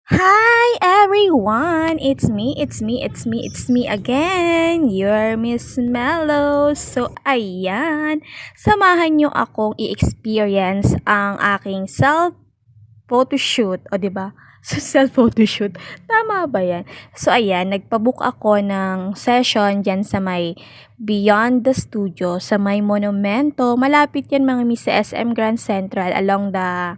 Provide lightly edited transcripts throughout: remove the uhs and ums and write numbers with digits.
Hi everyone! It's me again, your Miss Mellow. So, ayan, samahan nyo akong i-experience ang aking self-photoshoot. O, di ba? So, self-photoshoot. Tama ba yan? So, ayan, nagpabook ako ng session dyan sa may Beyond the Studio, sa may Monumento. Malapit yan mga miss sa SM Grand Central along the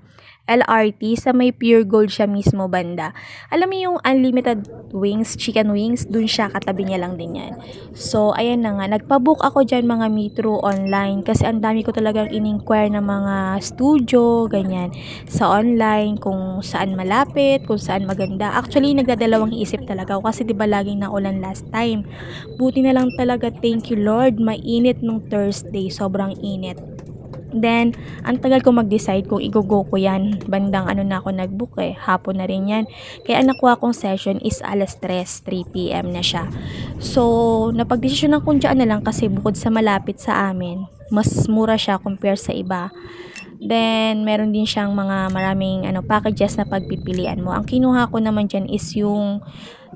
LRT sa may Pure Gold siya mismo banda. Alam mo yung unlimited wings, chicken wings, dun siya, katabi niya lang din yan. So, ayan na nga, nagpabook ako dyan mga metro online kasi ang dami ko talagang in-inquire ng mga studio, ganyan, sa online, kung saan malapit, kung saan maganda. Actually, nagdadalawang isip talaga ako kasi diba laging naulan last time. Buti na lang talaga, thank you Lord, mainit nung Thursday, sobrang init. Then, ang tagal ko mag-decide kung i-go ko yan. Bandang ano na ako nag-book hapon na rin yan. Kaya ang nakuha kong session is alas 3 p.m. na siya. So, napag-desisyon kong dyan na lang kasi bukod sa malapit sa amin, mas mura siya compare sa iba. Then, meron din siyang mga maraming packages na pagpipilian mo. Ang kinuha ko naman dyan is yung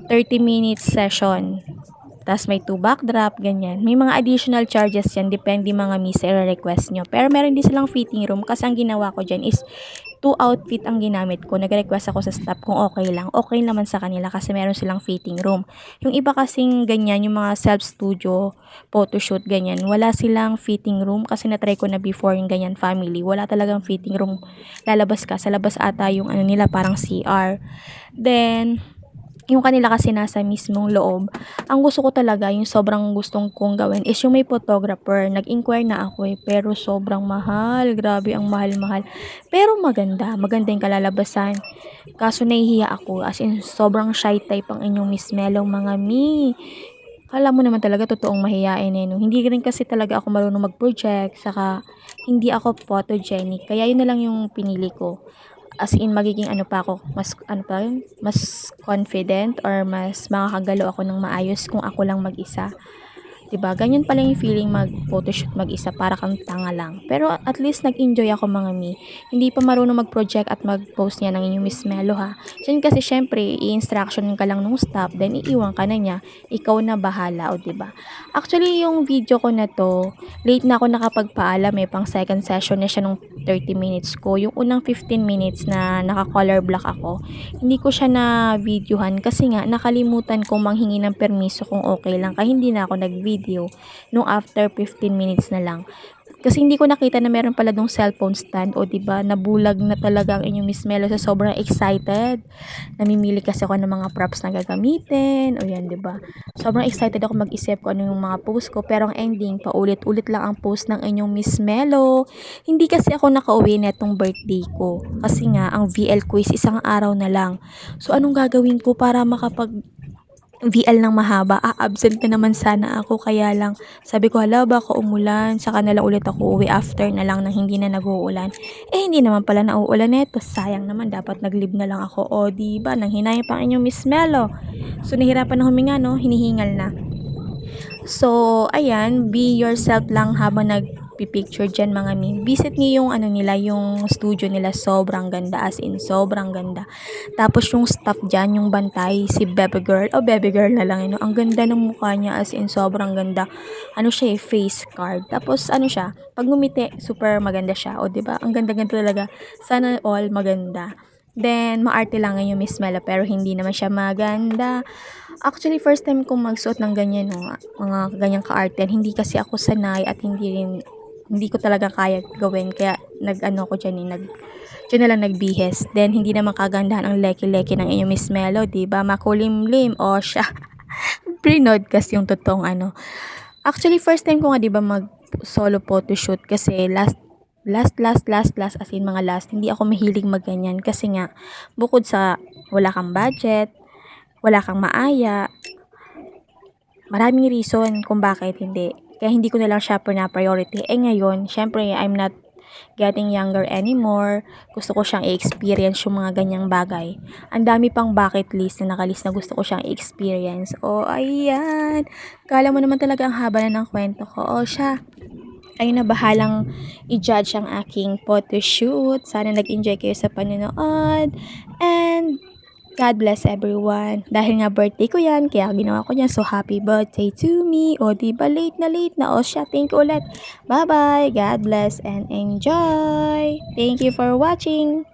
30 minutes session. Tas may 2 backdrop, ganyan. May mga additional charges yan, depende mga miss request nyo. Pero meron din silang fitting room kasi ang ginawa ko dyan is 2 outfit ang ginamit ko. Nag-request ako sa staff kung okay lang. Okay naman sa kanila kasi meron silang fitting room. Yung iba kasing ganyan, yung mga self-studio, photoshoot, ganyan. Wala silang fitting room kasi na-try ko na before yung ganyan family. Wala talagang fitting room. Lalabas ka. Sa labas ata yung nila parang CR. Then, yung kanila kasi nasa mismong loob. Ang gusto ko talaga, yung sobrang gustong kong gawin is yung may photographer. Nag-inquire na ako pero sobrang mahal. Grabe, ang mahal-mahal. Pero maganda. Maganda yung kalalabasan. Kaso nahihiya ako. As in, sobrang shy type ang inyong Miss Melong mga mi. Kala mo naman talaga totoong mahiyain no? Hindi rin kasi talaga ako marunong mag-project. Saka, hindi ako photogenic. Kaya yun na lang yung pinili ko, as in magiging ano pa ako, mas ano pa yun, mas confident or mas makakagalaw ako ng maayos kung ako lang mag-isa. 'Di ba? Ganyan pala yung feeling mag-photoshoot mag-isa, para kang tanga lang. Pero at least nag-enjoy ako mga mi. Hindi pa marunong mag-project at mag-post niya ng inyong Miss Melo ha. Diyan kasi syempre, i-instruction ka lang nung staff, then iiwan ka na niya. Ikaw na bahala, o 'di ba? Actually, yung video ko na to, late na ako nakapagpaalam pang second session na siya nung 30 minutes ko. Yung unang 15 minutes na naka-color block ako, hindi ko siya na videohan kasi nga nakalimutan kong manghingi ng permiso kung okay lang. Kaya hindi na ako nag-video nung after 15 minutes na lang. Kasi hindi ko nakita na meron pala dong cellphone stand, o 'di ba? Nabulag na talaga ang inyong Miss Melo sa sobrang excited. Namimili kasi ako ng mga props na gagamitin, o yan, 'di ba? Sobrang excited ako mag-isip kung ano yung mga post ko, pero ang ending paulit-ulit lang ang post ng inyong Miss Melo. Hindi kasi ako nakauwi netong birthday ko. Kasi nga ang VL quiz isang araw na lang. So anong gagawin ko para makapag VL ng mahaba? Absent na naman sana ako, kaya lang sabi ko hala baka umulan, saka na lang ulit ako uwi after na lang nang hindi na nag-uulan. Hindi naman pala nauulan neto, sayang naman, dapat nag-leave na lang ako. O di ba, nang hinayang pa ang inyong Miss Melo. So nahirapan na huminga no, hinihingal na. So, ayan, be yourself lang habang nagpi-picture dyan mga mi. Visit niyo yung ano nila, yung studio nila, sobrang ganda, as in, sobrang ganda. Tapos yung staff dyan, yung bantay, si Baby Girl, o Baby Girl na lang, ang ganda ng mukha niya, as in, sobrang ganda. Ano siya face card. Tapos, ano siya, pag ngumiti, super maganda siya, o 'di ba? Ang ganda-ganda talaga. Sana all maganda. Then, maarte lang yung Miss Mela, pero hindi naman siya maganda. Actually, first time kong magsuot ng ganyan, no, mga ganyang kaartehan. Hindi kasi ako sanay at hindi ko talaga kaya gawin. Kaya nag-ano ko dyan, dyan na lang nagbihes. Then, hindi naman kagandahan ang leki-leki ng inyong Miss Melo, diba? Makulimlim, o siya. Prinod kasi yung totoong ano. Actually, first time ko nga, diba, mag solo photoshoot kasi last, as in mga last, hindi ako mahilig magganyan kasi nga, bukod sa wala kang budget, wala kang maaya, maraming reason kung bakit hindi. Kaya hindi ko na lang siya priority. Ngayon, syempre, I'm not getting younger anymore. Gusto ko siyang i-experience yung mga ganyang bagay. Ang dami pang bucket list na nakalist na gusto ko siyang i-experience. O, ayan. Kala mo naman talaga ang haba na ng kwento ko. O, siya. Ayun na, bahalang i-judge ang aking photoshoot. Sana nag-enjoy kayo sa panonood. And God bless everyone. Dahil nga birthday ko yan, kaya ginawa ko yan. So, happy birthday to me. O, diba late na. O siya, thank you ulit. Bye-bye. God bless and enjoy. Thank you for watching.